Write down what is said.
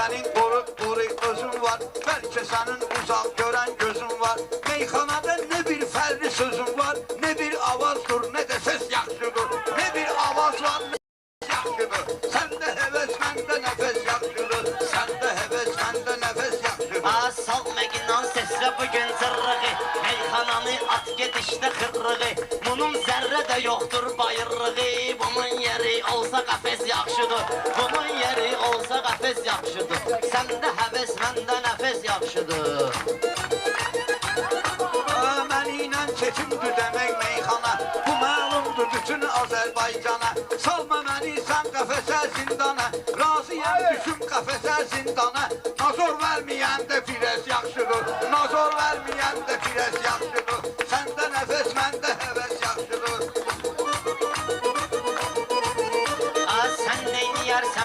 Senin quru özün var, bəlkə sənin uzaq görən gözün var. Meyxanada ne bir fərli sözün var, ne bir avazdır, ne de ses yaxşıdır. Ne bir avaz var, ne ses yaxşıdır. Səndə həvəs, məndə nəfəs yaxşıdır. Səndə həvəs, məndə nəfəs yaxşıdır. Sal məginan seslə bugün zırrığı, meyxananı at gedişdə xırrığı. Bunun zərrə də yoxdur bayırlığı, bunun yeri olsa qəfəs yaxşıdır. Bunun yeri olsa qəfəs yaxşıdır. Səndə həvəs, məndə nəfəs yaxşıdır. Mənimlə çəkimdir demək meyxana, bu məlumdur bütün Azərbaycana. Salma məni sən qəfəsə zindana, razıyam düşüm qəfəsə zindana. Nazor verməyəndə firəs yaxşıdır, nazor verməyəndə firəs yaxşıdır. Səndə nəfəs, məndə həvəs yaxşıdır. Sən neyniyərsən?